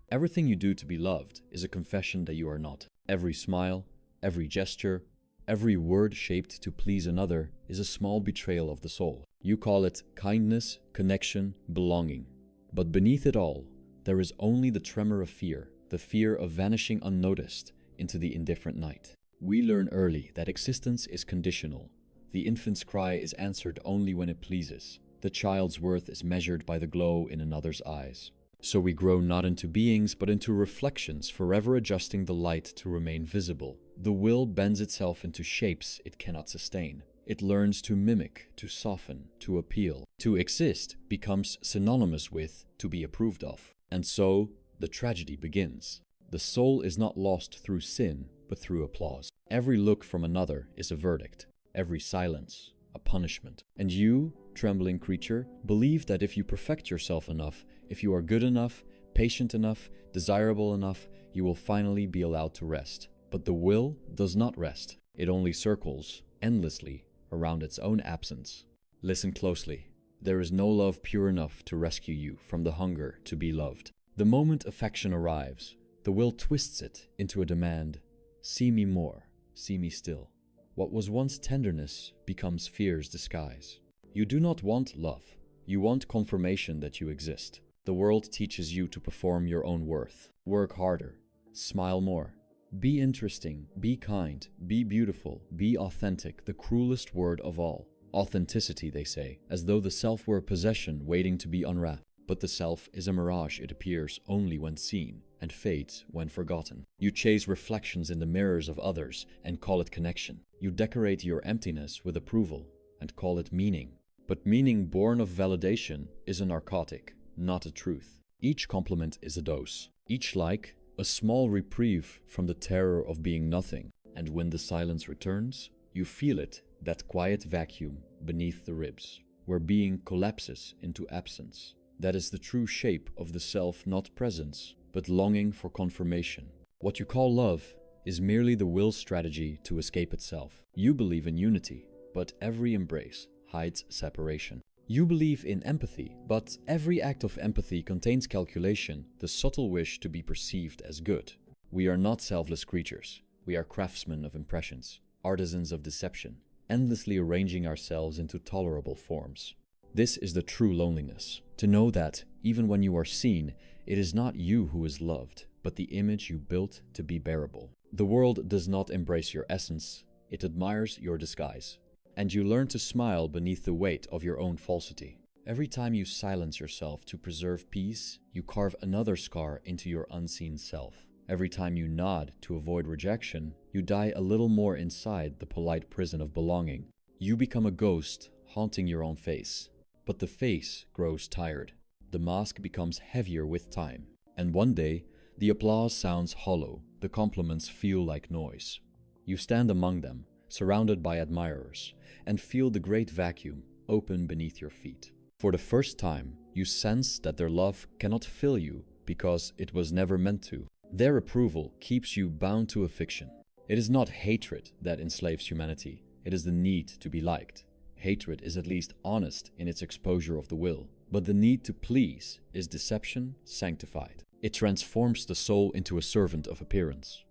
Everything you do to be loved is a confession that you are not. Every smile, every gesture, every word shaped to please another is a small betrayal of the soul. You call it kindness, connection, belonging. But beneath it all, there is only the tremor of fear, the fear of vanishing unnoticed into the indifferent night. We learn early that existence is conditional. The infant's cry is answered only when it pleases. The child's worth is measured by the glow in another's eyes. So we grow not into beings, but into reflections, forever adjusting the light to remain visible. The will bends itself into shapes it cannot sustain. It learns to mimic, to soften, to appeal. To exist becomes synonymous with to be approved of. And so, the tragedy begins. The soul is not lost through sin, but through applause. Every look from another is a verdict. Every silence, a punishment. And you, trembling creature, believe that if you perfect yourself enough, if you are good enough, patient enough, desirable enough, you will finally be allowed to rest. But the will does not rest. It only circles, endlessly, around its own absence. Listen closely. There is no love pure enough to rescue you from the hunger to be loved. The moment affection arrives, the will twists it into a demand. See me more, see me still. What was once tenderness becomes fear's disguise. You do not want love. You want confirmation that you exist. The world teaches you to perform your own worth. Work harder. Smile more. Be interesting. Be kind. Be beautiful. Be authentic. The cruelest word of all. Authenticity, they say, as though the self were a possession waiting to be unwrapped. But the self is a mirage. It appears only when seen and fades when forgotten. You chase reflections in the mirrors of others and call it connection. You decorate your emptiness with approval and call it meaning. But meaning born of validation is a narcotic, not a truth. Each compliment is a dose. Each like, a small reprieve from the terror of being nothing. And when the silence returns, you feel it, that quiet vacuum beneath the ribs, where being collapses into absence. That is the true shape of the self, not presence, but longing for confirmation. What you call love is merely the will's strategy to escape itself. You believe in unity, but every embrace hides separation. You believe in empathy, but every act of empathy contains calculation, the subtle wish to be perceived as good. We are not selfless creatures. We are craftsmen of impressions, artisans of deception, endlessly arranging ourselves into tolerable forms. This is the true loneliness, to know that, even when you are seen, it is not you who is loved, but the image you built to be bearable. The world does not embrace your essence, it admires your disguise. And you learn to smile beneath the weight of your own falsity. Every time you silence yourself to preserve peace, you carve another scar into your unseen self. Every time you nod to avoid rejection, you die a little more inside the polite prison of belonging. You become a ghost, haunting your own face. But the face grows tired. The mask becomes heavier with time. And one day, the applause sounds hollow. The compliments feel like noise. You stand among them, surrounded by admirers, and feel the great vacuum open beneath your feet. For the first time, you sense that their love cannot fill you because it was never meant to. Their approval keeps you bound to a fiction. It is not hatred that enslaves humanity. It is the need to be liked. Hatred is at least honest in its exposure of the will, but the need to please is deception sanctified. It transforms the soul into a servant of appearance.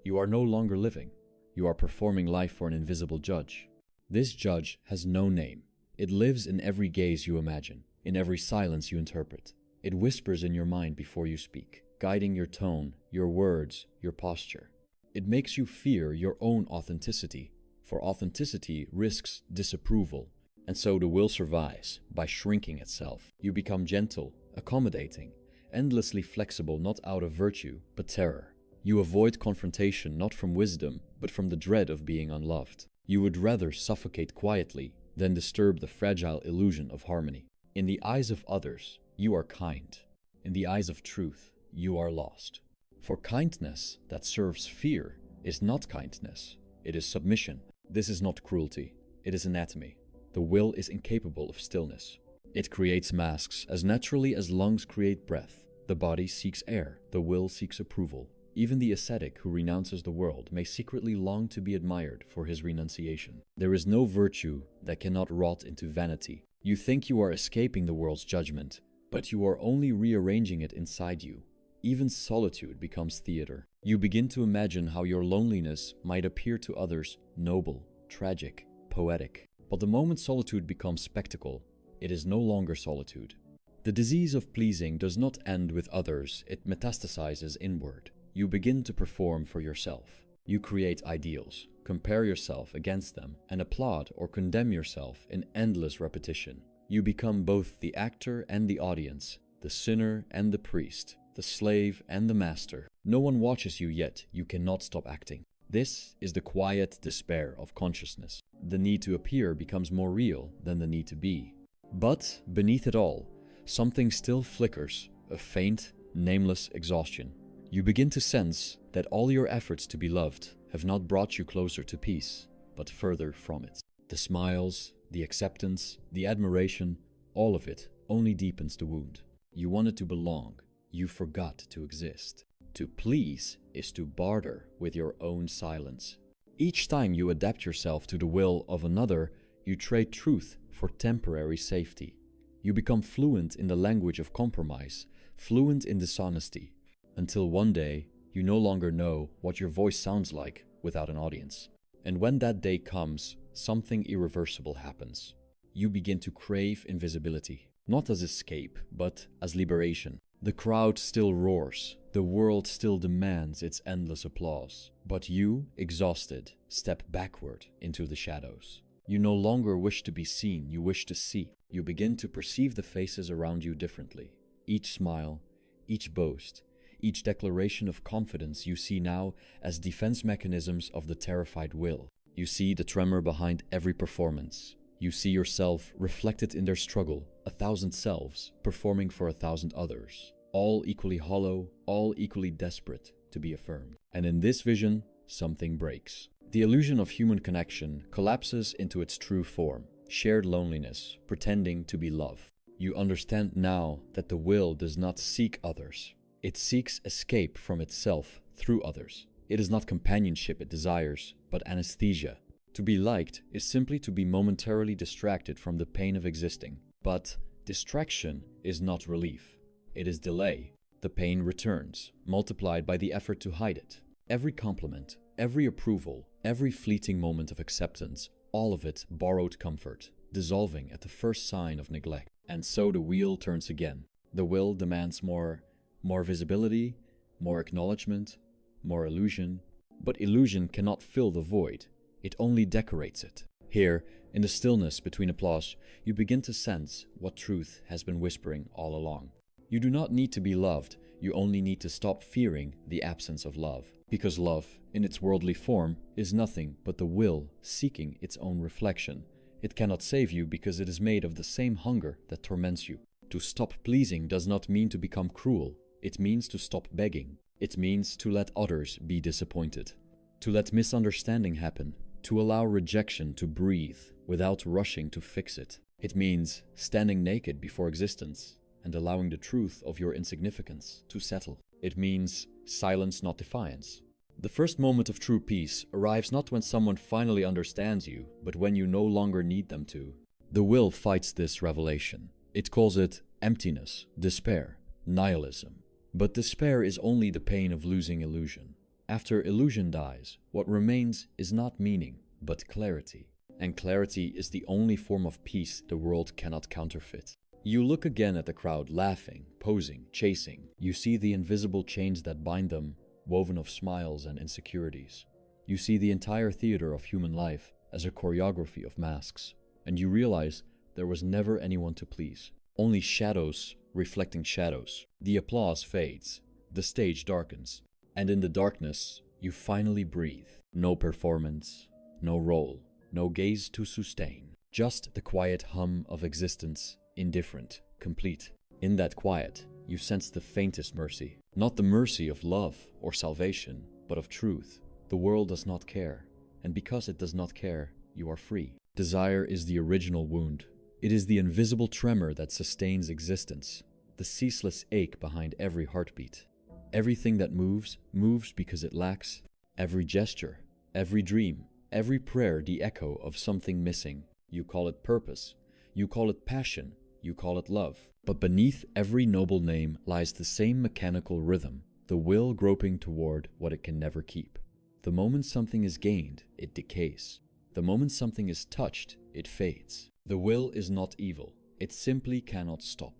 You are no longer living. You are performing life for an invisible judge. This judge has no name. It lives in every gaze you imagine, in every silence you interpret. It whispers in your mind before you speak, guiding your tone, your words, your posture. It makes you fear your own authenticity, for authenticity risks disapproval, and so the will survives by shrinking itself. You become gentle, accommodating, endlessly flexible not out of virtue, but terror. You avoid confrontation not from wisdom, but from the dread of being unloved. You would rather suffocate quietly than disturb the fragile illusion of harmony. In the eyes of others, you are kind. In the eyes of truth, you are lost. For kindness that serves fear is not kindness. It is submission. This is not cruelty. It is anatomy. The will is incapable of stillness. It creates masks as naturally as lungs create breath. The body seeks air. The will seeks approval. Even the ascetic who renounces the world may secretly long to be admired for his renunciation. There is no virtue that cannot rot into vanity. You think you are escaping the world's judgment, but you are only rearranging it inside you. even solitude becomes theater. You begin to imagine how your loneliness might appear to others noble, tragic, poetic. But the moment solitude becomes spectacle, it is no longer solitude. The disease of pleasing does not end with others, it metastasizes inward. You begin to perform for yourself. You create ideals, compare yourself against them, and applaud or condemn yourself in endless repetition. You become both the actor and the audience, the sinner and the priest, the slave and the master. No one watches you, yet you cannot stop acting. This is the quiet despair of consciousness. The need to appear becomes more real than the need to be. But beneath it all, something still flickers, a faint, nameless exhaustion. You begin to sense that all your efforts to be loved have not brought you closer to peace, but further from it. The smiles, the acceptance, the admiration, all of it only deepens the wound. You wanted to belong, you forgot to exist. To please is to barter with your own silence. Each time you adapt yourself to the will of another, you trade truth for temporary safety. You become fluent in the language of compromise, fluent in dishonesty, until one day you no longer know what your voice sounds like without an audience. And when that day comes, something irreversible happens. You begin to crave invisibility, not as escape, but as liberation. The crowd still roars, the world still demands its endless applause, but you, exhausted, step backward into the shadows. You no longer wish to be seen, you wish to see. You begin to perceive the faces around you differently. Each smile, each boast, each declaration of confidence you see now as defense mechanisms of the terrified will. You see the tremor behind every performance. You see yourself reflected in their struggle, 1,000 selves performing for 1,000 others, all equally hollow, all equally desperate to be affirmed. And in this vision, something breaks. The illusion of human connection collapses into its true form, shared loneliness, pretending to be love. You understand now that the will does not seek others. It seeks escape from itself through others. It is not companionship it desires, but anesthesia. To be liked is simply to be momentarily distracted from the pain of existing. But distraction is not relief. It is delay. The pain returns, multiplied by the effort to hide it. Every compliment, every approval, every fleeting moment of acceptance, all of it borrowed comfort, dissolving at the first sign of neglect. And so the wheel turns again. The will demands more visibility, more acknowledgement, more illusion. But illusion cannot fill the void. It only decorates it. Here, in the stillness between applause, you begin to sense what truth has been whispering all along. You do not need to be loved, you only need to stop fearing the absence of love. Because love, in its worldly form, is nothing but the will seeking its own reflection. It cannot save you because it is made of the same hunger that torments you. To stop pleasing does not mean to become cruel. It means to stop begging. It means to let others be disappointed. To let misunderstanding happen. To allow rejection to breathe without rushing to fix it. It means standing naked before existence and allowing the truth of your insignificance to settle. It means silence, not defiance. The first moment of true peace arrives not when someone finally understands you, but when you no longer need them to. The will fights this revelation. It calls it emptiness, despair, nihilism. But despair is only the pain of losing illusion. After illusion dies, what remains is not meaning, but clarity. And clarity is the only form of peace the world cannot counterfeit. You look again at the crowd laughing, posing, chasing. You see the invisible chains that bind them, woven of smiles and insecurities. You see the entire theater of human life as a choreography of masks. And you realize there was never anyone to please. Only shadows reflecting shadows. The applause fades. The stage darkens. And in the darkness, you finally breathe. No performance, no role, no gaze to sustain. Just the quiet hum of existence, indifferent, complete. In that quiet, you sense the faintest mercy. Not the mercy of love or salvation, but of truth. The world does not care, and because it does not care, you are free. Desire is the original wound. It is the invisible tremor that sustains existence, the ceaseless ache behind every heartbeat. Everything that moves, moves because it lacks. Every gesture, every dream, every prayer the echo of something missing. You call it purpose, you call it passion, you call it love. But beneath every noble name lies the same mechanical rhythm, the will groping toward what it can never keep. The moment something is gained, it decays. The moment something is touched, it fades. The will is not evil. It simply cannot stop.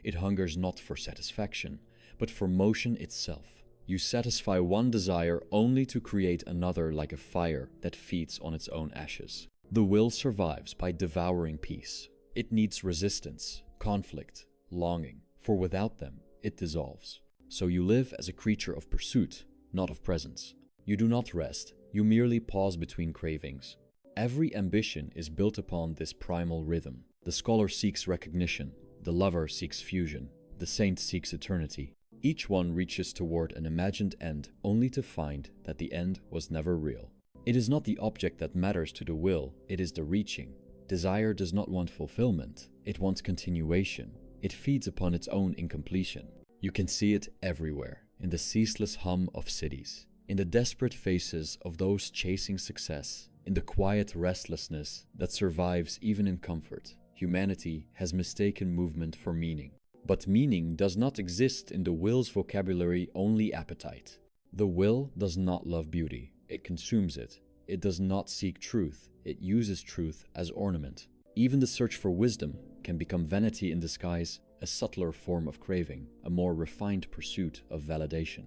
It hungers not for satisfaction, but for motion itself. You satisfy one desire only to create another, like a fire that feeds on its own ashes. The will survives by devouring peace. It needs resistance, conflict, longing, for without them, it dissolves. So you live as a creature of pursuit, not of presence. You do not rest, you merely pause between cravings. Every ambition is built upon this primal rhythm. The scholar seeks recognition, the lover seeks fusion, the saint seeks eternity. Each one reaches toward an imagined end only to find that the end was never real. It is not the object that matters to the will, it is the reaching. Desire does not want fulfillment, it wants continuation. It feeds upon its own incompletion. You can see it everywhere, in the ceaseless hum of cities, in the desperate faces of those chasing success, in the quiet restlessness that survives even in comfort. Humanity has mistaken movement for meaning. But meaning does not exist in the will's vocabulary, only appetite. The will does not love beauty, it consumes it. It does not seek truth, it uses truth as ornament. Even the search for wisdom can become vanity in disguise, a subtler form of craving, a more refined pursuit of validation.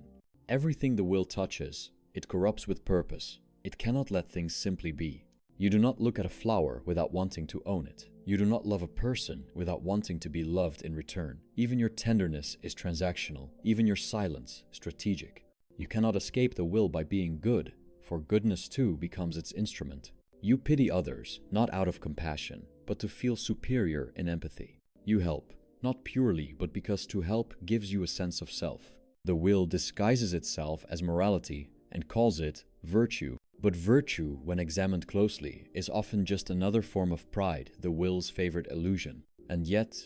Everything the will touches, it corrupts with purpose. It cannot let things simply be. You do not look at a flower without wanting to own it. You do not love a person without wanting to be loved in return. Even your tenderness is transactional, even your silence strategic. You cannot escape the will by being good, for goodness too becomes its instrument. You pity others, not out of compassion, but to feel superior in empathy. You help, not purely, but because to help gives you a sense of self. The will disguises itself as morality and calls it virtue. But virtue, when examined closely, is often just another form of pride, the will's favorite illusion. And yet,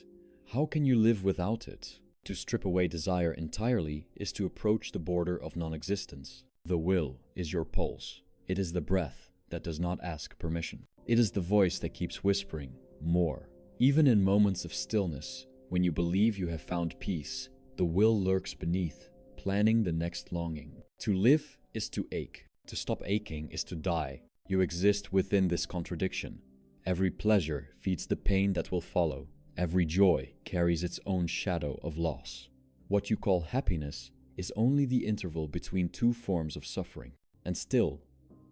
how can you live without it? To strip away desire entirely is to approach the border of non-existence. The will is your pulse. It is the breath that does not ask permission. It is the voice that keeps whispering, more. Even in moments of stillness, when you believe you have found peace, the will lurks beneath, planning the next longing. To live is to ache. To stop aching is to die. You exist within this contradiction. Every pleasure feeds the pain that will follow. Every joy carries its own shadow of loss. What you call happiness is only the interval between two forms of suffering. And still,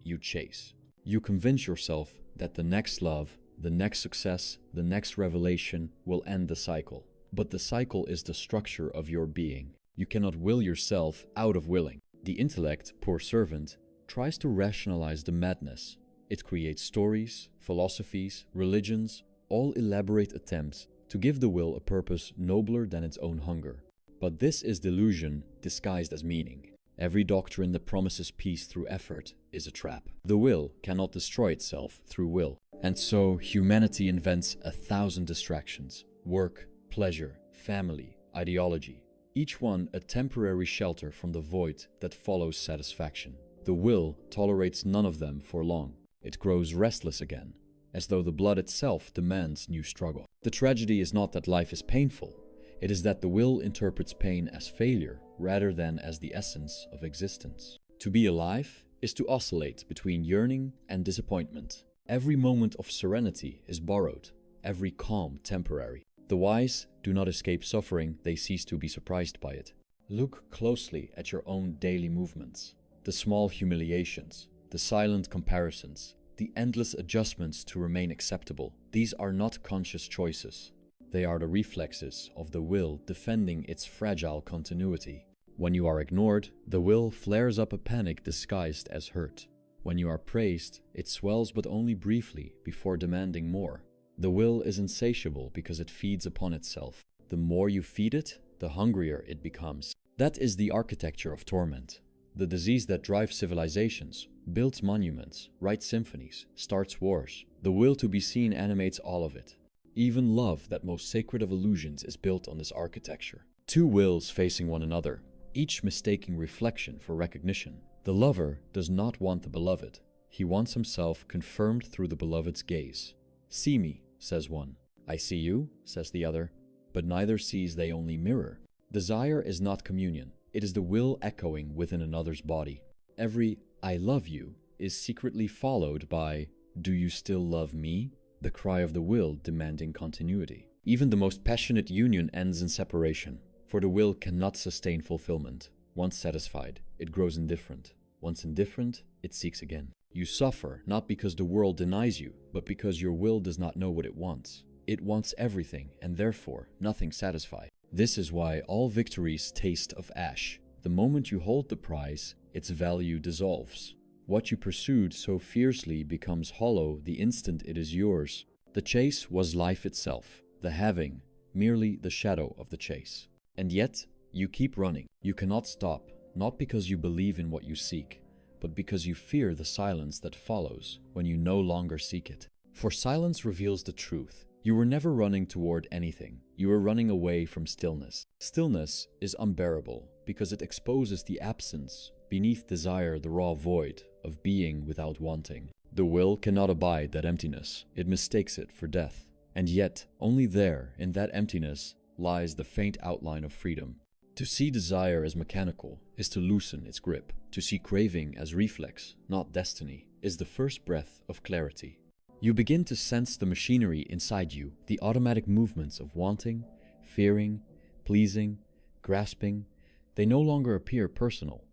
you chase. You convince yourself that the next love, the next success, the next revelation will end the cycle. But the cycle is the structure of your being. You cannot will yourself out of willing. The intellect, poor servant, tries to rationalize the madness. It creates stories, philosophies, religions, all elaborate attempts to give the will a purpose nobler than its own hunger. But this is delusion disguised as meaning. Every doctrine that promises peace through effort is a trap. The will cannot destroy itself through will. And so humanity invents 1,000 distractions: work, pleasure, family, ideology. Each one a temporary shelter from the void that follows satisfaction. The will tolerates none of them for long. It grows restless again, as though the blood itself demands new struggle. The tragedy is not that life is painful, it is that the will interprets pain as failure rather than as the essence of existence. To be alive is to oscillate between yearning and disappointment. Every moment of serenity is borrowed, every calm temporary. The wise do not escape suffering, they cease to be surprised by it. Look closely at your own daily movements. The small humiliations, the silent comparisons, the endless adjustments to remain acceptable. These are not conscious choices. They are the reflexes of the will defending its fragile continuity. When you are ignored, the will flares up a panic disguised as hurt. When you are praised, it swells but only briefly before demanding more. The will is insatiable because it feeds upon itself. The more you feed it, the hungrier it becomes. That is the architecture of torment. The disease that drives civilizations, builds monuments, writes symphonies, starts wars. The will to be seen animates all of it. Even love, that most sacred of illusions, is built on this architecture. Two wills facing one another, each mistaking reflection for recognition. The lover does not want the beloved. He wants himself confirmed through the beloved's gaze. "See me," says one. I see you, says the other, but neither sees, they only mirror. Desire is not communion. It is the will echoing within another's body. Every I love you is secretly followed by do you still love me? The cry of the will demanding continuity. Even the most passionate union ends in separation, for the will cannot sustain fulfillment. Once satisfied, it grows indifferent. Once indifferent, it seeks again. You suffer not because the world denies you, but because your will does not know what it wants. It wants everything, and therefore nothing satisfied. This is why all victories taste of ash. The moment you hold the prize, its value dissolves. What you pursued so fiercely becomes hollow the instant it is yours. The chase was life itself, the having, merely the shadow of the chase. And yet, you keep running. You cannot stop, not because you believe in what you seek, but because you fear the silence that follows when you no longer seek it. For silence reveals the truth. You were never running toward anything. You were running away from stillness. Stillness is unbearable because it exposes the absence, beneath desire the raw void, of being without wanting. The will cannot abide that emptiness. It mistakes it for death. And yet, only there, in that emptiness, lies the faint outline of freedom. To see desire as mechanical is to loosen its grip. To see craving as reflex, not destiny, is the first breath of clarity. You begin to sense the machinery inside you, the automatic movements of wanting, fearing, pleasing, grasping. They no longer appear personal.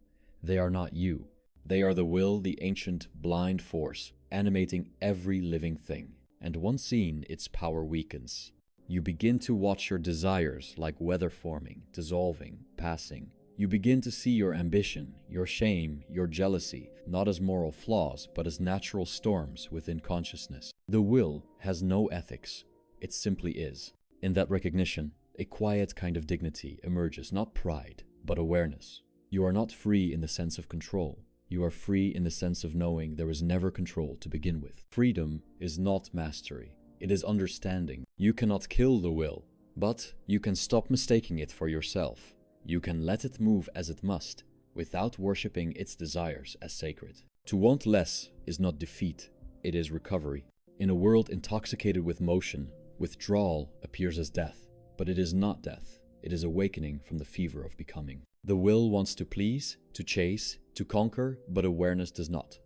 They are not you. They are the will, the ancient blind force, animating every living thing. And once seen, its power weakens. You begin to watch your desires like weather forming, dissolving, passing. You begin to see your ambition, your shame, your jealousy, not as moral flaws, but as natural storms within consciousness. The will has no ethics. It simply is. In that recognition, a quiet kind of dignity emerges, not pride, but awareness. You are not free in the sense of control. You are free in the sense of knowing there is never control to begin with. Freedom is not mastery. It is understanding. You cannot kill the will, but you can stop mistaking it for yourself. You can let it move as it must, without worshipping its desires as sacred. To want less is not defeat, it is recovery. In a world intoxicated with motion, withdrawal appears as death, but it is not death. It is awakening from the fever of becoming. The will wants to please, to chase, to conquer, but awareness does not.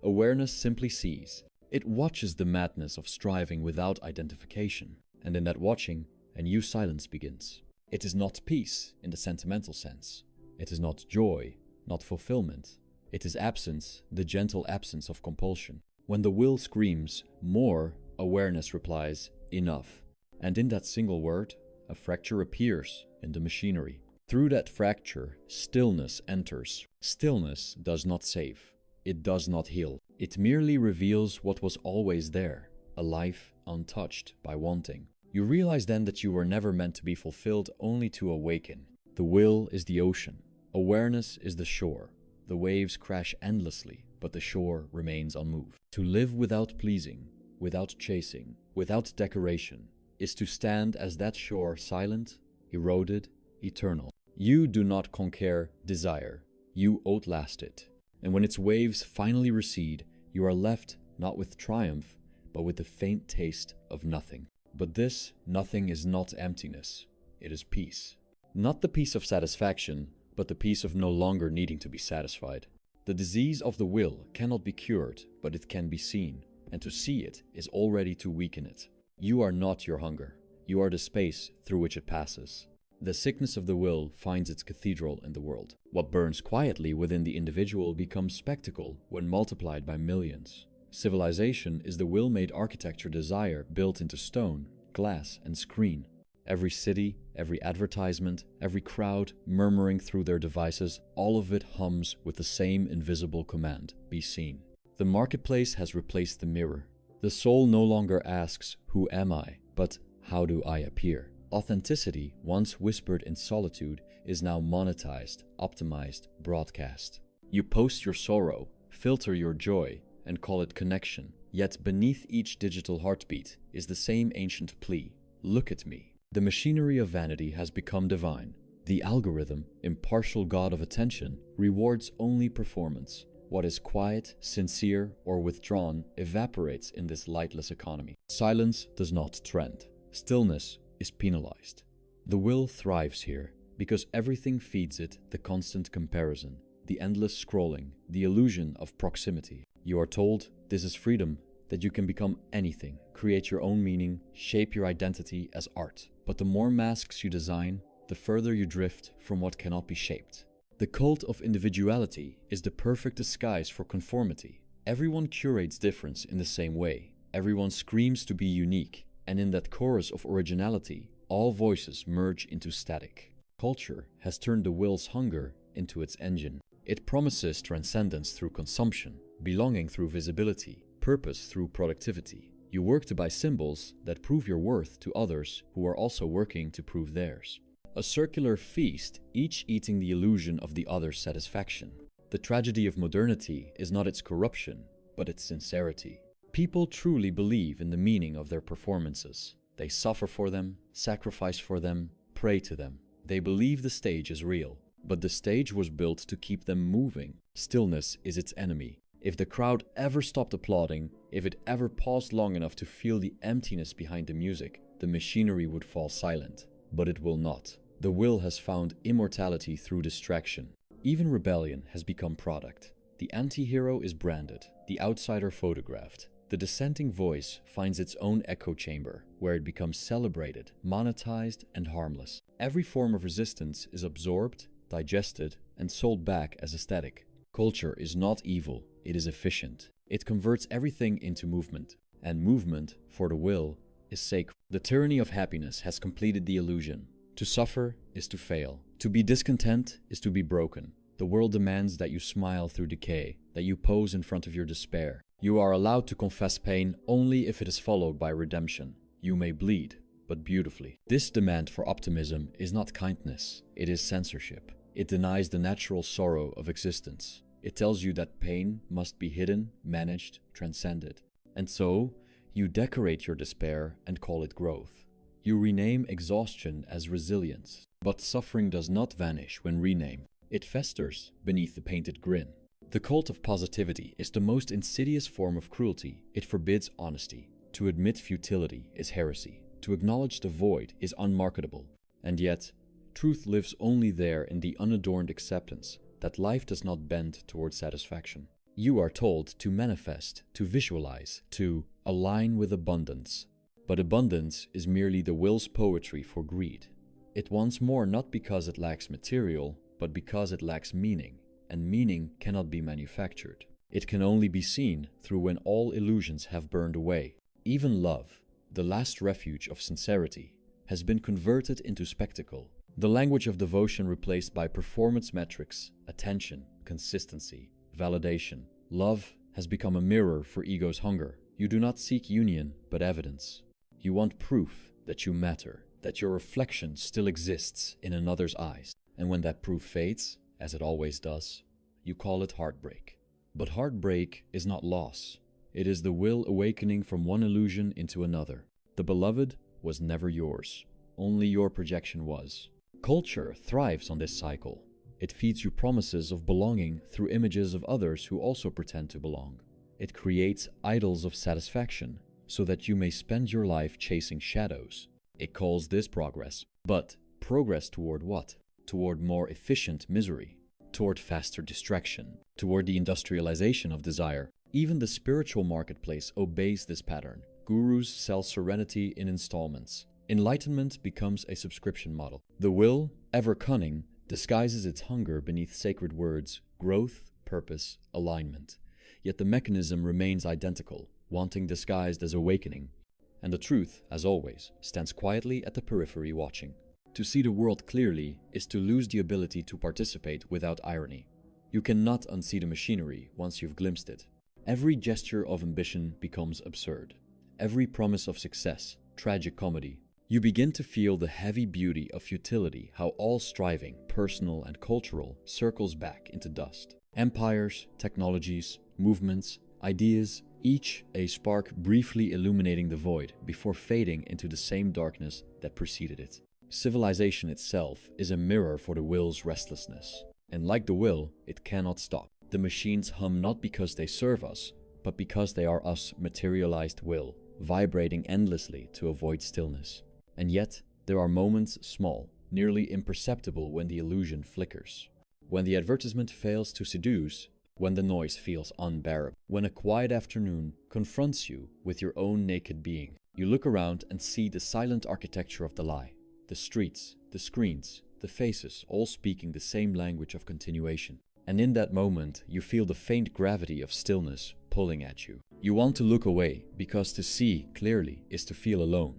Awareness simply sees. It watches the madness of striving without identification, and in that watching, a new silence begins. It is not peace in the sentimental sense. It is not joy, not fulfillment. It is absence, the gentle absence of compulsion. When the will screams, more, awareness replies, enough. And in that single word, a fracture appears in the machinery. Through that fracture, stillness enters. Stillness does not save. It does not heal. It merely reveals what was always there, a life untouched by wanting. You realize then that you were never meant to be fulfilled, only to awaken. The will is the ocean. Awareness is the shore. The waves crash endlessly, but the shore remains unmoved. To live without pleasing, without chasing, without decoration, is to stand as that shore silent, eroded, eternal. You do not conquer desire. You outlast it. And when its waves finally recede, you are left not with triumph, but with the faint taste of nothing. But this nothing is not emptiness. It is peace. Not the peace of satisfaction, but the peace of no longer needing to be satisfied. The disease of the will cannot be cured, but it can be seen, and to see it is already to weaken it. You are not your hunger. You are the space through which it passes. The sickness of the will finds its cathedral in the world. What burns quietly within the individual becomes spectacle when multiplied by millions. Civilization is the will-made architecture desire built into stone, glass, and screen. Every city, every advertisement, every crowd murmuring through their devices, all of it hums with the same invisible command, be seen. The marketplace has replaced the mirror. The soul no longer asks, who am I, but how do I appear? Authenticity, once whispered in solitude, is now monetized, optimized, broadcast. You post your sorrow, filter your joy, and call it connection. Yet beneath each digital heartbeat is the same ancient plea, look at me. The machinery of vanity has become divine. The algorithm, impartial god of attention, rewards only performance. What is quiet, sincere, or withdrawn evaporates in this lightless economy. Silence does not trend. Stillness is penalized. The will thrives here because everything feeds it the constant comparison, the endless scrolling, the illusion of proximity. You are told this is freedom, that you can become anything, create your own meaning, shape your identity as art. But the more masks you design, the further you drift from what cannot be shaped. The cult of individuality is the perfect disguise for conformity. Everyone curates difference in the same way. Everyone screams to be unique, and in that chorus of originality, all voices merge into static. Culture has turned the will's hunger into its engine. It promises transcendence through consumption, belonging through visibility, purpose through productivity. You work to buy symbols that prove your worth to others who are also working to prove theirs. A circular feast, each eating the illusion of the other's satisfaction. The tragedy of modernity is not its corruption, but its sincerity. People truly believe in the meaning of their performances. They suffer for them, sacrifice for them, pray to them. They believe the stage is real, but the stage was built to keep them moving. Stillness is its enemy. If the crowd ever stopped applauding, if it ever paused long enough to feel the emptiness behind the music, the machinery would fall silent. But it will not. The will has found immortality through distraction. Even rebellion has become product. The anti-hero is branded, the outsider photographed. The dissenting voice finds its own echo chamber, where it becomes celebrated, monetized, and harmless. Every form of resistance is absorbed, digested, and sold back as aesthetic. Culture is not evil, it is efficient. It converts everything into movement, and movement, for the will, is sacred. The tyranny of happiness has completed the illusion. To suffer is to fail. To be discontent is to be broken. The world demands that you smile through decay, that you pose in front of your despair. You are allowed to confess pain only if it is followed by redemption. You may bleed, but beautifully. This demand for optimism is not kindness, it is censorship. It denies the natural sorrow of existence. It tells you that pain must be hidden, managed, transcended. And so, you decorate your despair and call it growth. You rename exhaustion as resilience. But suffering does not vanish when renamed. It festers beneath the painted grin. The cult of positivity is the most insidious form of cruelty. It forbids honesty. To admit futility is heresy. To acknowledge the void is unmarketable. And yet, truth lives only there in the unadorned acceptance that life does not bend toward satisfaction. You are told to manifest, to visualize, to align with abundance. But abundance is merely the will's poetry for greed. It wants more not because it lacks material, but because it lacks meaning, and meaning cannot be manufactured. It can only be seen through when all illusions have burned away. Even love, the last refuge of sincerity, has been converted into spectacle. The language of devotion replaced by performance metrics, attention, consistency, validation. Love has become a mirror for ego's hunger. You do not seek union, but evidence. You want proof that you matter, that your reflection still exists in another's eyes. And when that proof fades, as it always does, you call it heartbreak. But heartbreak is not loss. It is the will awakening from one illusion into another. The beloved was never yours. Only your projection was. Culture thrives on this cycle. It feeds you promises of belonging through images of others who also pretend to belong. It creates idols of satisfaction so that you may spend your life chasing shadows. It calls this progress. But progress toward what? Toward more efficient misery. Toward faster distraction. Toward the industrialization of desire. Even the spiritual marketplace obeys this pattern. Gurus sell serenity in installments. Enlightenment becomes a subscription model. The will, ever cunning, disguises its hunger beneath sacred words, growth, purpose, alignment. Yet the mechanism remains identical, wanting disguised as awakening. And the truth, as always, stands quietly at the periphery watching. To see the world clearly is to lose the ability to participate without irony. You cannot unsee the machinery once you've glimpsed it. Every gesture of ambition becomes absurd. Every promise of success, tragic comedy. You begin to feel the heavy beauty of futility, how all striving, personal and cultural, circles back into dust. Empires, technologies, movements, ideas, each a spark briefly illuminating the void before fading into the same darkness that preceded it. Civilization itself is a mirror for the will's restlessness. And like the will, it cannot stop. The machines hum not because they serve us, but because they are us materialized will, vibrating endlessly to avoid stillness. And yet, there are moments small, nearly imperceptible when the illusion flickers. When the advertisement fails to seduce, when the noise feels unbearable, when a quiet afternoon confronts you with your own naked being, you look around and see the silent architecture of the lie. The streets, the screens, the faces, all speaking the same language of continuation. And in that moment, you feel the faint gravity of stillness pulling at you. You want to look away, because to see clearly is to feel alone.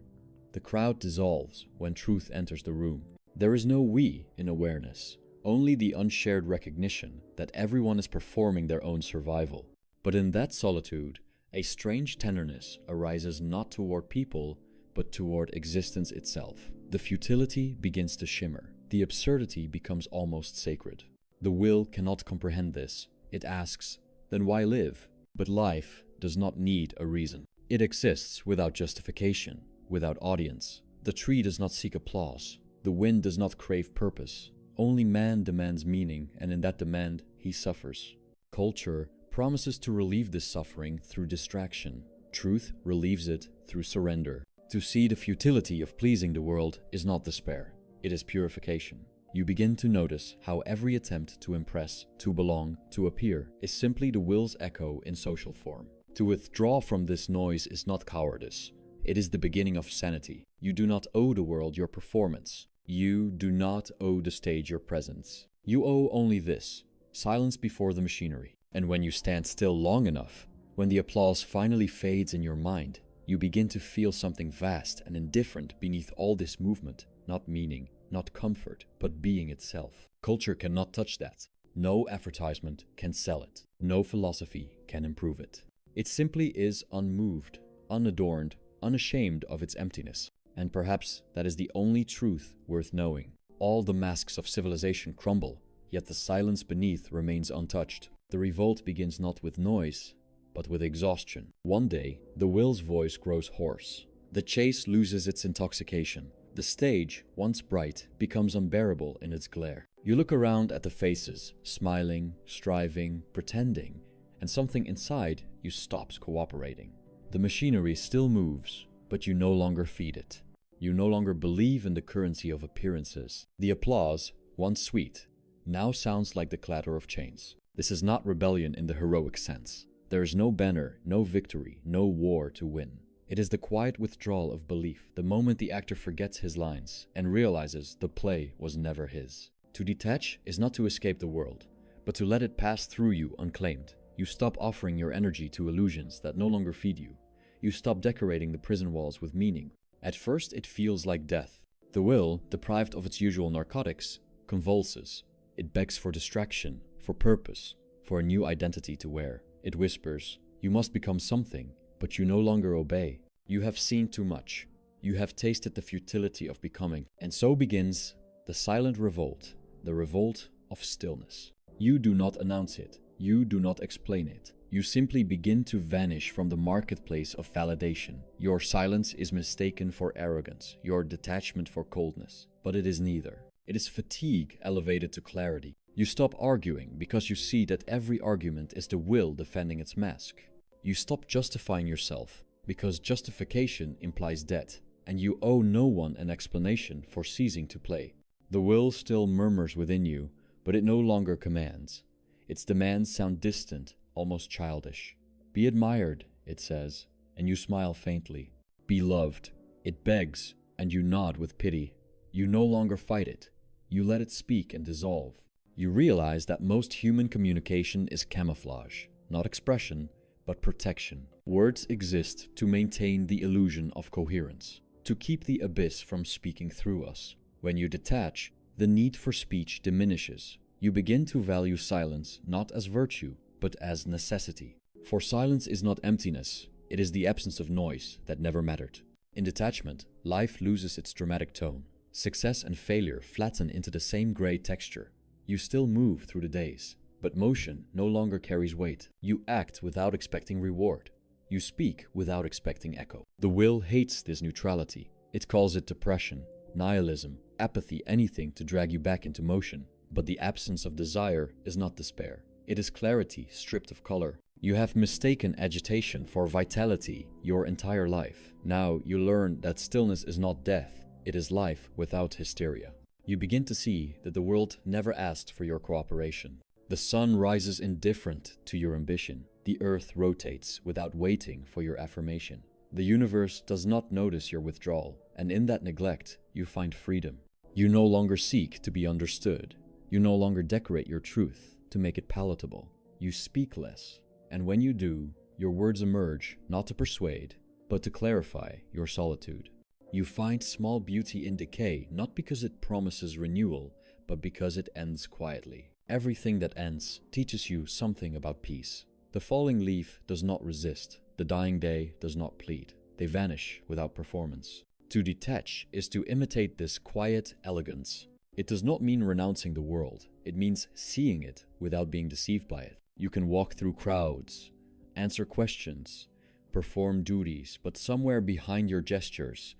The crowd dissolves when truth enters the room. There is no we in awareness, only the unshared recognition that everyone is performing their own survival. But in that solitude, a strange tenderness arises not toward people, but toward existence itself. The futility begins to shimmer. The absurdity becomes almost sacred. The will cannot comprehend this. It asks, then why live? But life does not need a reason. It exists without justification, without audience. The tree does not seek applause. The wind does not crave purpose. Only man demands meaning, and in that demand, he suffers. Culture promises to relieve this suffering through distraction. Truth relieves it through surrender. To see the futility of pleasing the world is not despair. It is purification. You begin to notice how every attempt to impress, to belong, to appear is simply the will's echo in social form. To withdraw from this noise is not cowardice. It is the beginning of sanity. You do not owe the world your performance. You do not owe the stage your presence. You owe only this: silence before the machinery. And when you stand still long enough, when the applause finally fades in your mind, you begin to feel something vast and indifferent beneath all this movement, not meaning, not comfort, but being itself. Culture cannot touch that. No advertisement can sell it. No philosophy can improve it. It simply is unmoved, unadorned, unashamed of its emptiness. And perhaps that is the only truth worth knowing. All the masks of civilization crumble, yet the silence beneath remains untouched. The revolt begins not with noise, but with exhaustion. One day, the will's voice grows hoarse. The chase loses its intoxication. The stage, once bright, becomes unbearable in its glare. You look around at the faces, smiling, striving, pretending, and something inside you stops cooperating. The machinery still moves, but you no longer feed it. You no longer believe in the currency of appearances. The applause, once sweet, now sounds like the clatter of chains. This is not rebellion in the heroic sense. There is no banner, no victory, no war to win. It is the quiet withdrawal of belief, the moment the actor forgets his lines and realizes the play was never his. To detach is not to escape the world, but to let it pass through you unclaimed. You stop offering your energy to illusions that no longer feed you. You stop decorating the prison walls with meaning. At first it feels like death. The will, deprived of its usual narcotics, convulses. It begs for distraction, for purpose, for a new identity to wear. It whispers, you must become something, but you no longer obey. You have seen too much. You have tasted the futility of becoming. And so begins the silent revolt, the revolt of stillness. You do not announce it. You do not explain it. You simply begin to vanish from the marketplace of validation. Your silence is mistaken for arrogance, your detachment for coldness. But it is neither. It is fatigue elevated to clarity. You stop arguing because you see that every argument is the will defending its mask. You stop justifying yourself because justification implies debt, and you owe no one an explanation for ceasing to play. The will still murmurs within you, but it no longer commands. Its demands sound distant, almost childish. Be admired, it says, and you smile faintly. Be loved. It begs, and you nod with pity. You no longer fight it. You let it speak and dissolve. You realize that most human communication is camouflage, not expression, but protection. Words exist to maintain the illusion of coherence, to keep the abyss from speaking through us. When you detach, the need for speech diminishes. You begin to value silence not as virtue, but as necessity. For silence is not emptiness, it is the absence of noise that never mattered. In detachment, life loses its dramatic tone. Success and failure flatten into the same gray texture. You still move through the days, but motion no longer carries weight. You act without expecting reward. You speak without expecting echo. The will hates this neutrality. It calls it depression, nihilism, apathy, anything to drag you back into motion. But the absence of desire is not despair. It is clarity stripped of color. You have mistaken agitation for vitality your entire life. Now you learn that stillness is not death, it is life without hysteria. You begin to see that the world never asked for your cooperation. The sun rises indifferent to your ambition. The earth rotates without waiting for your affirmation. The universe does not notice your withdrawal, and in that neglect, you find freedom. You no longer seek to be understood. You no longer decorate your truth to make it palatable. You speak less. And when you do, your words emerge not to persuade, but to clarify your solitude. You find small beauty in decay, not because it promises renewal, but because it ends quietly. Everything that ends teaches you something about peace. The falling leaf does not resist. The dying day does not plead. They vanish without performance. To detach is to imitate this quiet elegance. It does not mean renouncing the world. It means seeing it without being deceived by it. You can walk through crowds, answer questions, perform duties, but somewhere behind your gestures,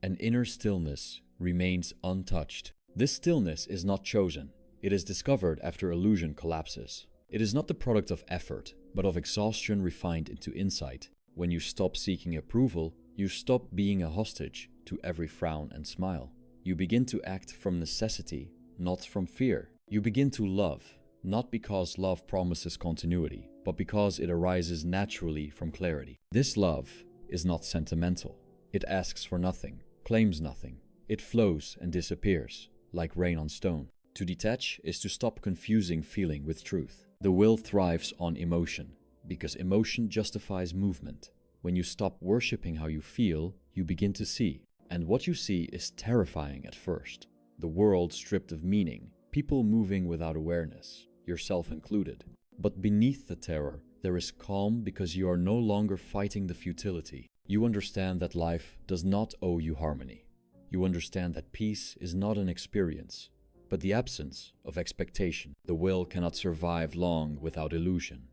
an inner stillness remains untouched. This stillness is not chosen. It is discovered after illusion collapses. It is not the product of effort, but of exhaustion refined into insight. When you stop seeking approval, you stop being a hostage to every frown and smile. You begin to act from necessity, not from fear. You begin to love, not because love promises continuity, but because it arises naturally from clarity. This love is not sentimental. It asks for nothing, claims nothing. It flows and disappears, like rain on stone. To detach is to stop confusing feeling with truth. The will thrives on emotion, because emotion justifies movement. When you stop worshipping how you feel, you begin to see. And what you see is terrifying at first. The world stripped of meaning, people moving without awareness, yourself included. But beneath the terror, there is calm because you are no longer fighting the futility. You understand that life does not owe you harmony. You understand that peace is not an experience, but the absence of expectation. The will cannot survive long without illusion.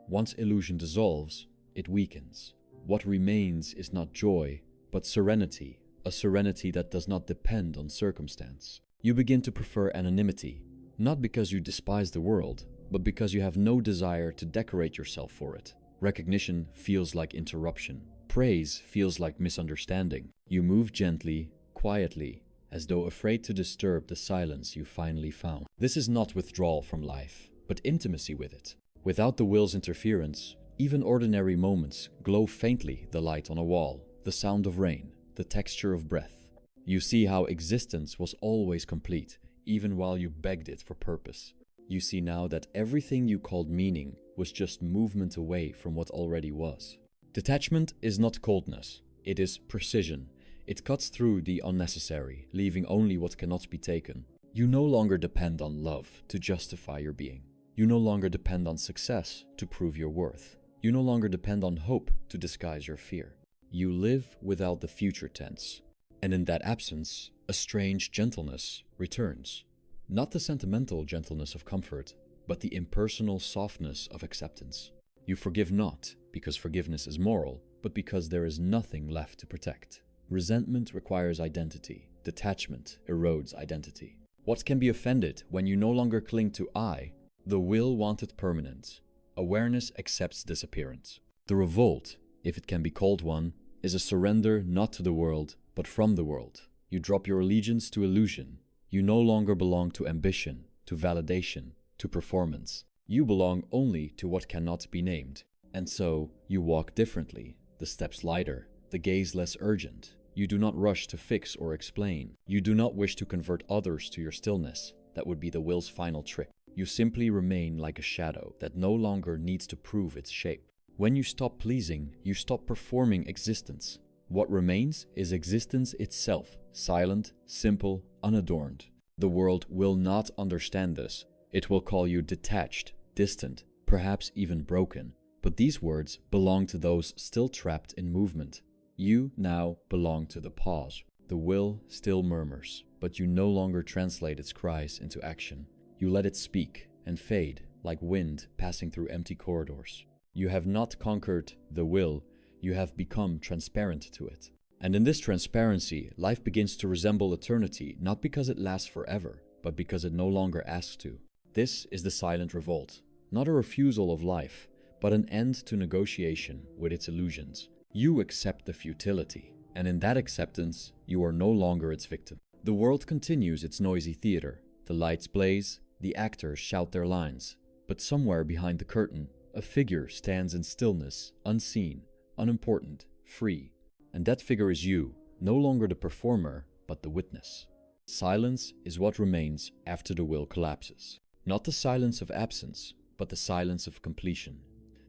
Once illusion dissolves, it weakens. What remains is not joy, but serenity, a serenity that does not depend on circumstance. You begin to prefer anonymity, not because you despise the world, but because you have no desire to decorate yourself for it. Recognition feels like interruption. Praise feels like misunderstanding. You move gently, quietly, as though afraid to disturb the silence you finally found. This is not withdrawal from life, but intimacy with it. Without the will's interference, even ordinary moments glow faintly: the light on a wall, the sound of rain, the texture of breath. You see how existence was always complete, even while you begged it for purpose. You see now that everything you called meaning was just movement away from what already was. Detachment is not coldness, it is precision. It cuts through the unnecessary, leaving only what cannot be taken. You no longer depend on love to justify your being. You no longer depend on success to prove your worth. You no longer depend on hope to disguise your fear. You live without the future tense, and in that absence, a strange gentleness returns. Not the sentimental gentleness of comfort, but the impersonal softness of acceptance. You forgive not because forgiveness is moral, but because there is nothing left to protect. Resentment requires identity. Detachment erodes identity. What can be offended when you no longer cling to I? The will wanted permanence. Awareness accepts disappearance. The revolt, if it can be called one, is a surrender not to the world, but from the world. You drop your allegiance to illusion. You no longer belong to ambition, to validation, to performance. You belong only to what cannot be named. And so, you walk differently, the steps lighter, the gaze less urgent. You do not rush to fix or explain. You do not wish to convert others to your stillness. That would be the will's final trick. You simply remain like a shadow that no longer needs to prove its shape. When you stop pleasing, you stop performing existence. What remains is existence itself, silent, simple, unadorned. The world will not understand this. It will call you detached, distant, perhaps even broken. But these words belong to those still trapped in movement. You now belong to the pause. The will still murmurs, but you no longer translate its cries into action. You let it speak and fade like wind passing through empty corridors. You have not conquered the will, you have become transparent to it. And in this transparency, life begins to resemble eternity, not because it lasts forever, but because it no longer asks to. This is the silent revolt, not a refusal of life, but an end to negotiation with its illusions. You accept the futility, and in that acceptance, you are no longer its victim. The world continues its noisy theater. The lights blaze, the actors shout their lines, but somewhere behind the curtain, a figure stands in stillness, unseen, unimportant, free. And that figure is you, no longer the performer, but the witness. Silence is what remains after the will collapses. Not the silence of absence, but the silence of completion.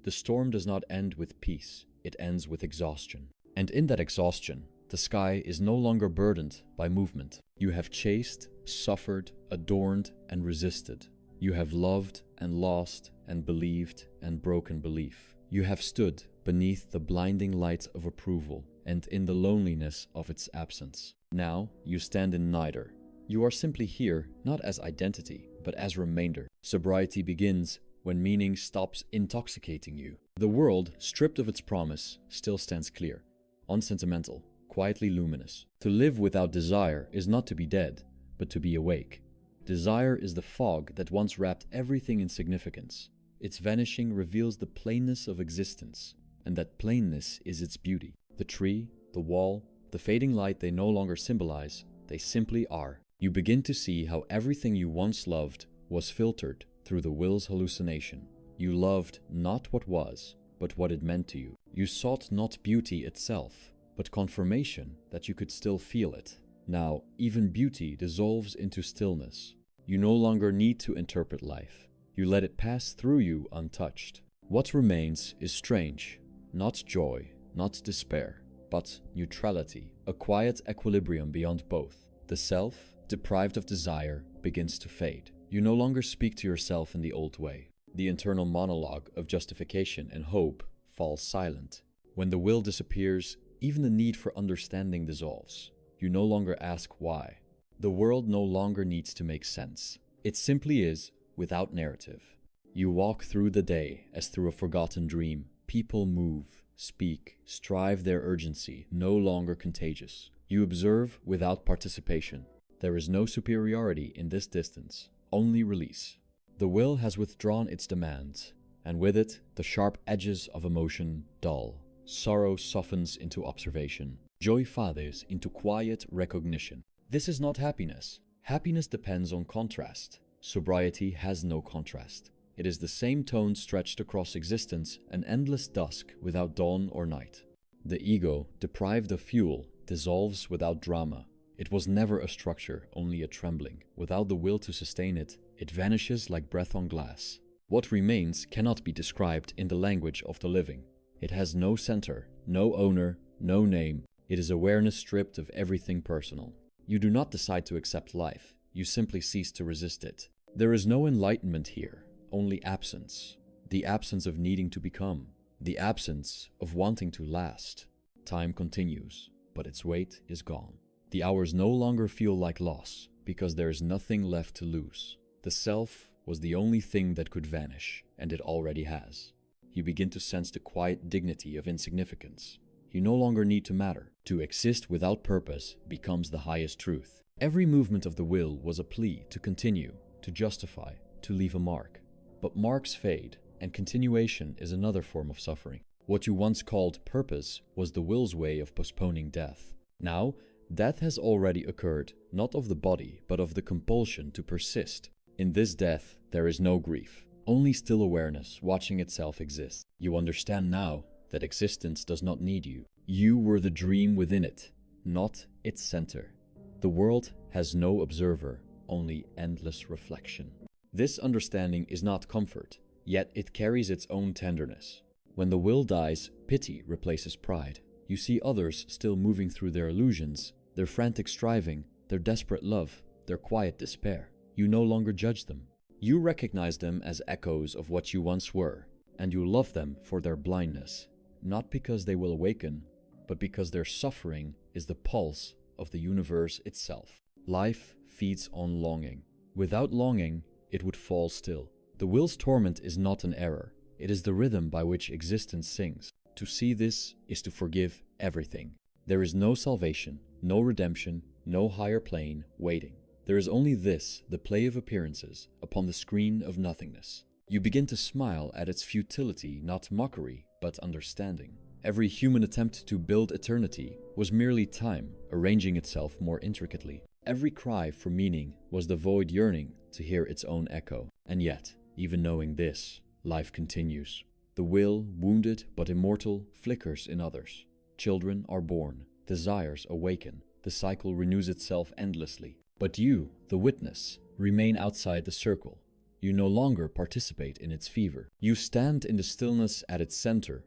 The storm does not end with peace, it ends with exhaustion. And in that exhaustion, the sky is no longer burdened by movement. You have chased, suffered, adorned, and resisted. You have loved and lost and believed and broken belief. You have stood beneath the blinding light of approval and in the loneliness of its absence. Now you stand in neither. You are simply here not as identity, but as remainder. Sobriety begins when meaning stops intoxicating you. The world, stripped of its promise, still stands clear, unsentimental, quietly luminous. To live without desire is not to be dead, but to be awake. Desire is the fog that once wrapped everything in significance. Its vanishing reveals the plainness of existence, and that plainness is its beauty. The tree, the wall, the fading light they no longer symbolize, they simply are. You begin to see how everything you once loved was filtered through the will's hallucination. You loved not what was, but what it meant to you. You sought not beauty itself, but confirmation that you could still feel it. Now, even beauty dissolves into stillness. You no longer need to interpret life. You let it pass through you untouched. What remains is strange, not joy, not despair, but neutrality, a quiet equilibrium beyond both. The self, deprived of desire, begins to fade. You no longer speak to yourself in the old way. The internal monologue of justification and hope falls silent. When the will disappears, even the need for understanding dissolves. You no longer ask why. The world no longer needs to make sense. It simply is, without narrative. You walk through the day as through a forgotten dream. People move, speak, strive their urgency, no longer contagious. You observe without participation. There is no superiority in this distance, only release. The will has withdrawn its demands, and with it, the sharp edges of emotion dull. Sorrow softens into observation. Joy fades into quiet recognition. This is not happiness. Happiness depends on contrast. Sobriety has no contrast. It is the same tone stretched across existence, an endless dusk without dawn or night. The ego, deprived of fuel, dissolves without drama. It was never a structure, only a trembling. Without the will to sustain it, it vanishes like breath on glass. What remains cannot be described in the language of the living. It has no center, no owner, no name. It is awareness stripped of everything personal. You do not decide to accept life. You simply cease to resist it. There is no enlightenment here, only absence. The absence of needing to become. The absence of wanting to last. Time continues, but its weight is gone. The hours no longer feel like loss, because there is nothing left to lose. The self was the only thing that could vanish, and it already has. You begin to sense the quiet dignity of insignificance. You no longer need to matter. To exist without purpose becomes the highest truth. Every movement of the will was a plea to continue, to justify, to leave a mark. But marks fade, and continuation is another form of suffering. What you once called purpose was the will's way of postponing death. Now, death has already occurred, not of the body, but of the compulsion to persist. In this death, there is no grief, only still awareness watching itself exist. You understand now that existence does not need you. You were the dream within it, not its center. The world has no observer, only endless reflection. This understanding is not comfort, yet it carries its own tenderness. When the will dies, pity replaces pride. You see others still moving through their illusions, their frantic striving, their desperate love, their quiet despair. You no longer judge them. You recognize them as echoes of what you once were, and you love them for their blindness, not because they will awaken, but because their suffering is the pulse of the universe itself. Life feeds on longing. Without longing, it would fall still. The will's torment is not an error. It is the rhythm by which existence sings. To see this is to forgive everything. There is no salvation, no redemption, no higher plane waiting. There is only this, the play of appearances, upon the screen of nothingness. You begin to smile at its futility, not mockery, but understanding. Every human attempt to build eternity was merely time arranging itself more intricately. Every cry for meaning was the void yearning to hear its own echo. And yet, even knowing this, life continues. The will, wounded but immortal, flickers in others. Children are born, desires awaken, the cycle renews itself endlessly. But you, the witness, remain outside the circle. You no longer participate in its fever. You stand in the stillness at its center,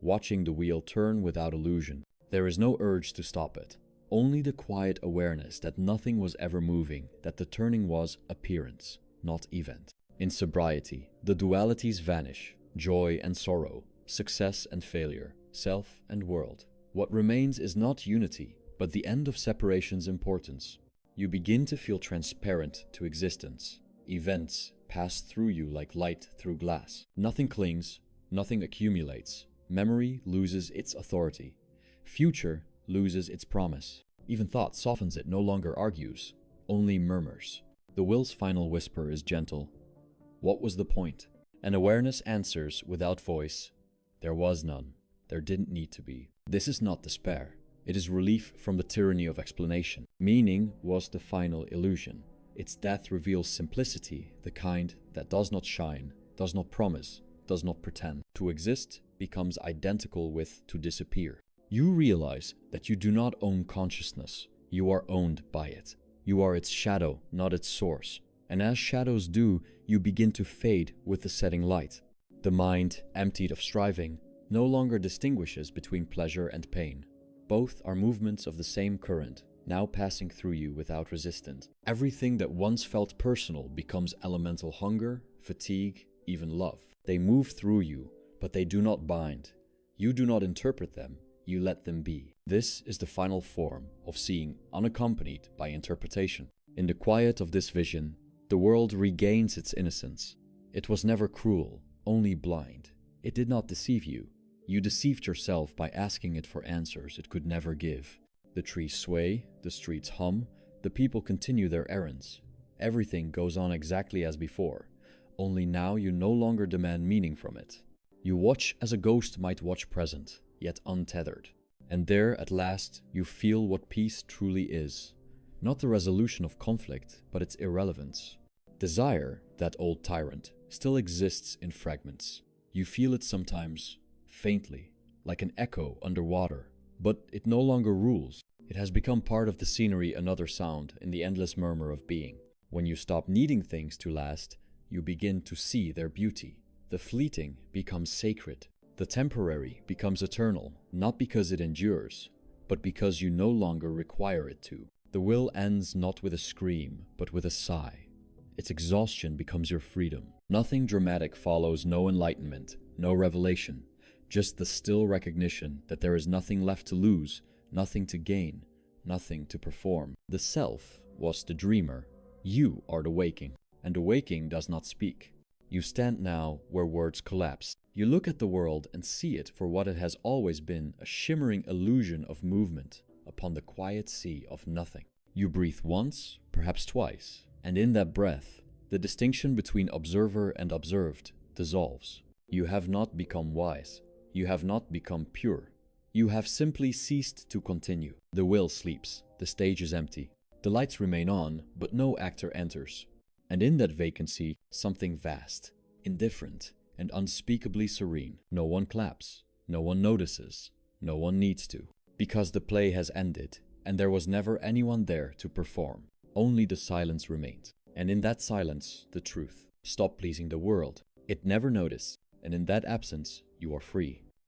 watching the wheel turn without illusion. There is no urge to stop it, only the quiet awareness that nothing was ever moving, that the turning was appearance, not event. In sobriety, the dualities vanish, joy and sorrow, success and failure, self and world. What remains is not unity, but the end of separation's importance. You begin to feel transparent to existence. Events pass through you like light through glass. Nothing clings, nothing accumulates. Memory loses its authority. Future loses its promise. Even thought softens it, no longer argues, only murmurs. The will's final whisper is gentle. What was the point? And awareness answers without voice. There was none. There didn't need to be. This is not despair. It is relief from the tyranny of explanation. Meaning was the final illusion. Its death reveals simplicity, the kind that does not shine, does not promise, does not pretend. To exist becomes identical with to disappear. You realize that you do not own consciousness. You are owned by it. You are its shadow, not its source. And as shadows do, you begin to fade with the setting light. The mind, emptied of striving, no longer distinguishes between pleasure and pain. Both are movements of the same current, now passing through you without resistance. Everything that once felt personal becomes elemental hunger, fatigue, even love. They move through you, but they do not bind. You do not interpret them, you let them be. This is the final form of seeing unaccompanied by interpretation. In the quiet of this vision, the world regains its innocence. It was never cruel, only blind. It did not deceive you. You deceived yourself by asking it for answers it could never give. The trees sway, the streets hum, the people continue their errands. Everything goes on exactly as before, only now you no longer demand meaning from it. You watch as a ghost might watch present, yet untethered. And there, at last, you feel what peace truly is. Not the resolution of conflict, but its irrelevance. Desire, that old tyrant, still exists in fragments. You feel it sometimes, faintly, like an echo underwater. But it no longer rules. It has become part of the scenery, another sound in the endless murmur of being. When you stop needing things to last, you begin to see their beauty. The fleeting becomes sacred. The temporary becomes eternal, not because it endures, but because you no longer require it to. The will ends not with a scream, but with a sigh. Its exhaustion becomes your freedom. Nothing dramatic follows, no enlightenment, no revelation, just the still recognition that there is nothing left to lose, nothing to gain, nothing to perform. The self was the dreamer. You are the waking, and the waking does not speak. You stand now where words collapse. You look at the world and see it for what it has always been, a shimmering illusion of movement upon the quiet sea of nothing. You breathe once, perhaps twice, and in that breath, the distinction between observer and observed dissolves. You have not become wise. You have not become pure. You have simply ceased to continue. The will sleeps. The stage is empty. The lights remain on, but no actor enters. And in that vacancy, something vast, indifferent, and unspeakably serene. No one claps. No one notices. No one needs to. Because the play has ended, and there was never anyone there to perform. Only the silence remained. And in that silence, the truth. Stop pleasing the world. It never noticed, and in that absence, you are free.